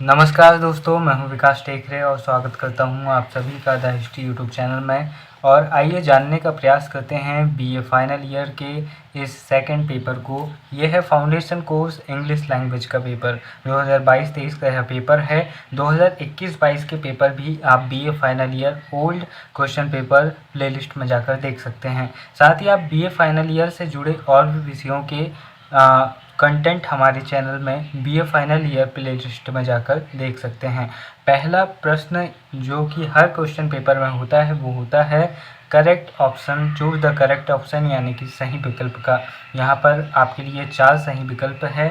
नमस्कार दोस्तों, मैं हूं विकास टेकरे और स्वागत करता हूं आप सभी का द हिस्ट्री यूट्यूब चैनल में। और आइए जानने का प्रयास करते हैं बीए फाइनल ईयर के इस सेकंड पेपर को। यह है फाउंडेशन कोर्स इंग्लिश लैंग्वेज का पेपर। 2022-23 का यह पेपर है। 2021-22 के पेपर भी आप BA final year old question paper playlist में जाकर देख सकते हैं। साथ ही आप बीए फाइनल ईयर से जुड़े और भी विषयों के कंटेंट हमारे चैनल में BA final year play list में जाकर देख सकते हैं। पहला प्रश्न जो कि हर क्वेश्चन पेपर में होता है वो होता है correct option, choose the correct option, यानी कि सही विकल्प का। यहाँ पर आपके लिए 4 सही विकल्प है।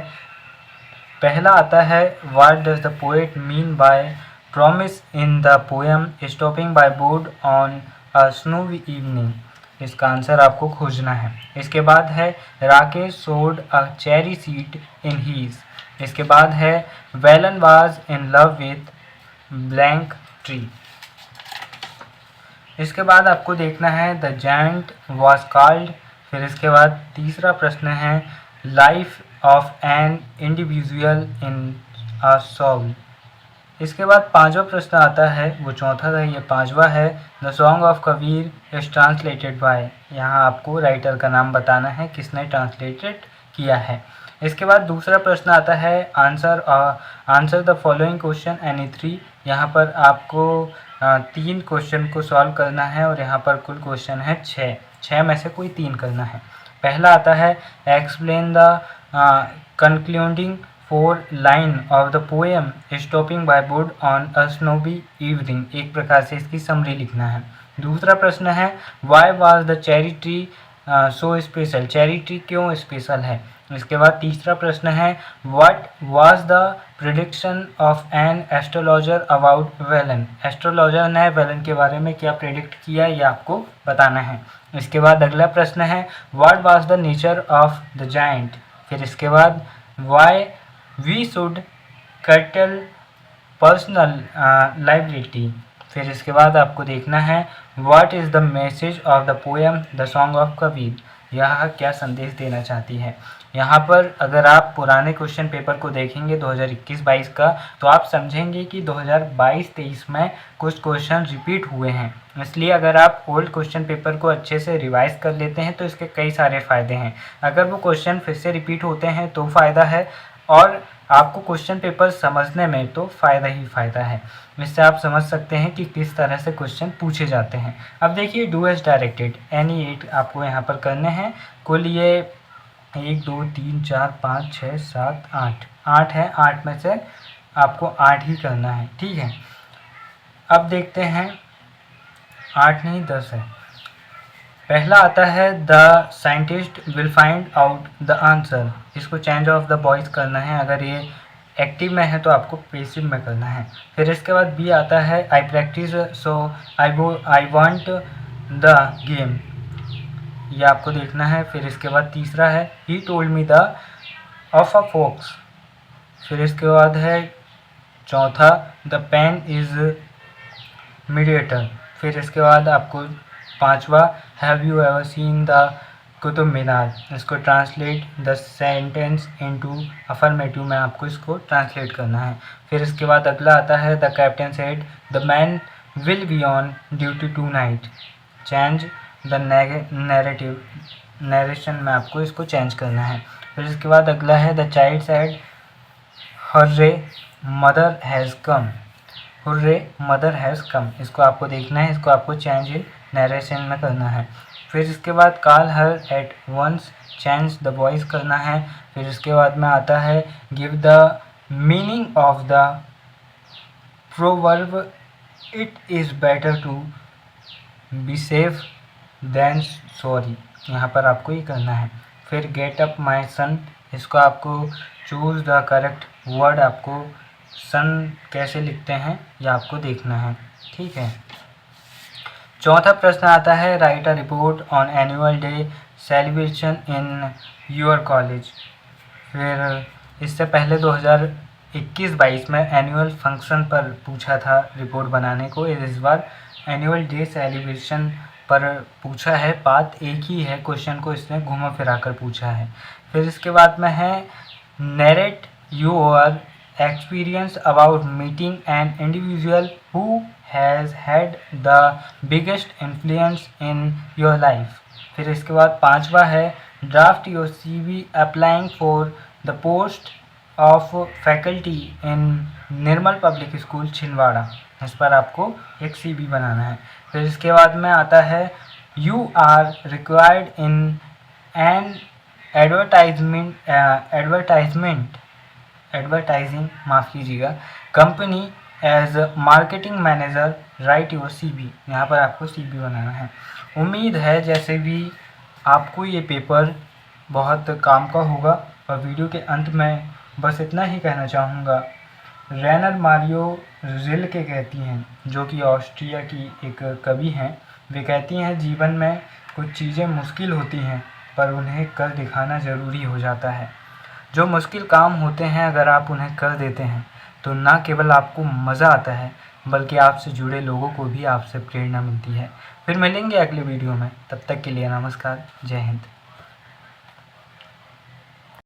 पहला आता है what does the poet mean by promise in the poem stopping by board on a snowy evening. इसका आंसर आपको खोजना है। इसके बाद है Rakesh sowed a cherry seed in his. इसके बाद है Velan was in love with blank tree. इसके बाद आपको देखना है द जायंट वाज कॉल्ड। फिर इसके बाद तीसरा प्रश्न है life of an individual in a song. इसके बाद पांचवा प्रश्न आता है, वो चौथा था, ये पांचवा है the song of Kabir is translated bye. यहाँ आपको राइटर का नाम बताना है किसने ट्रांसलेटेड किया है। इसके बाद दूसरा प्रश्न आता है answer the following question any 3। यहाँ पर आपको 3 क्वेश्चन को सॉल्व करना है और यहाँ पर कुल क्वेश्चन है 6 में से कोई 3 करना है। पहला आता है explain the concluding 4 line of the poem stopping by board on a snowy evening. एक प्रकार से इसकी समरी लिखना है। दूसरा प्रश्न है why was the cherry tree so special. Cherry tree क्यों स्पेशल है। इसके बाद तीसरा प्रश्न है what was the prediction of an astrologer about Velan. Astrologer ने वेलन के बारे में क्या प्रिडिक्ट किया, ये आपको बताना है। इसके बाद अगला प्रश्न है what was the nature of the giant. फिर इसके बाद why we should curtail personal liability. फिर इसके बाद आपको देखना है what is the message of the poem the song of Kabir. यह क्या संदेश देना चाहती है। यहाँ पर अगर आप पुराने क्वेश्चन पेपर को देखेंगे 2021-22 का, तो आप समझेंगे कि 2022-23 में कुछ क्वेश्चन रिपीट हुए हैं। इसलिए अगर आप ओल्ड क्वेश्चन पेपर को अच्छे से रिवाइज कर लेते हैं तो इसके कई सारे फ़ायदे हैं। अगर वो क्वेश्चन फिर से रिपीट होते हैं तो फ़ायदा है, और आपको क्वेश्चन पेपर समझने में तो फ़ायदा ही फ़ायदा है। इससे आप समझ सकते हैं कि किस तरह से क्वेश्चन पूछे जाते हैं। अब देखिए डू एज डायरेक्टेड एनी 8 आपको यहाँ पर करने हैं। कुल ये 1 2 3 4 5 6 7 8 है। 8 में से आपको 8 ही करना है, ठीक है। अब देखते हैं 8 नहीं 10 है। पहला आता है the scientist will find out the answer. इसको चेंज ऑफ द वॉइस करना है। अगर ये एक्टिव में है तो आपको पैसिव में करना है। फिर इसके बाद बी आता है I practice so I want the game. ये आपको देखना है। फिर इसके बाद तीसरा है he told me the of a fox. फिर इसके बाद है चौथा द पेन इज मीडिएटर। फिर इसके बाद आपको पांचवा have you ever seen the Qutub Minar. इसको translate the sentence into affirmative में आपको इसको ट्रांसलेट करना है। फिर इसके बाद अगला आता है the captain said the man will be on duty tonight. Change the narration में आपको इसको चेंज करना है। फिर इसके बाद अगला है the child said hooray mother has come. Hurray mother has come, इसको आपको देखना है। इसको आपको चेंज इन नरेशन में करना है। फिर इसके बाद call her at once, change the voice करना है। फिर इसके बाद में आता है give the meaning of the proverb it is better to be safe than sorry. यहाँ पर आपको ये करना है। फिर गेट अप माई सन, इसको आपको चूज़ द करेक्ट वर्ड, आपको सन कैसे लिखते हैं ये आपको देखना है, ठीक है। चौथा प्रश्न आता है right a report on annual day celebration in your college. फिर इससे पहले 2021-22 में एनुअल फंक्शन पर पूछा था रिपोर्ट बनाने को। इस बार एनुअल डे सेलिब्रेशन पर पूछा है। बात एक ही है, क्वेश्चन को इसने घुमा फिरा कर पूछा है। फिर इसके बाद में है narrate your experience about meeting an individual who has had the biggest influence in your life. फिर इसके बाद पांचवा है draft your CV applying for the post of faculty in Nirmal public school Chhindwara. इस पर आपको एक CV बनाना है। फिर इसके बाद में आता है you are required in an advertising माफ़ कीजिएगा company as marketing manager, write your CV। यहाँ पर आपको CV बनाना है। उम्मीद है जैसे भी आपको ये पेपर बहुत काम का होगा। और वीडियो के अंत में बस इतना ही कहना चाहूँगा, रेनर मारियो रिल्के कहती हैं, जो कि ऑस्ट्रिया की एक कवि हैं, वे कहती हैं जीवन में कुछ चीज़ें मुश्किल होती हैं पर उन्हें कर दिखाना ज़रूरी हो जाता है। जो मुश्किल काम होते हैं अगर आप उन्हें कर देते हैं तो ना केवल आपको मज़ा आता है बल्कि आपसे जुड़े लोगों को भी आपसे प्रेरणा मिलती है। फिर मिलेंगे अगले वीडियो में, तब तक के लिए नमस्कार, जय हिंद।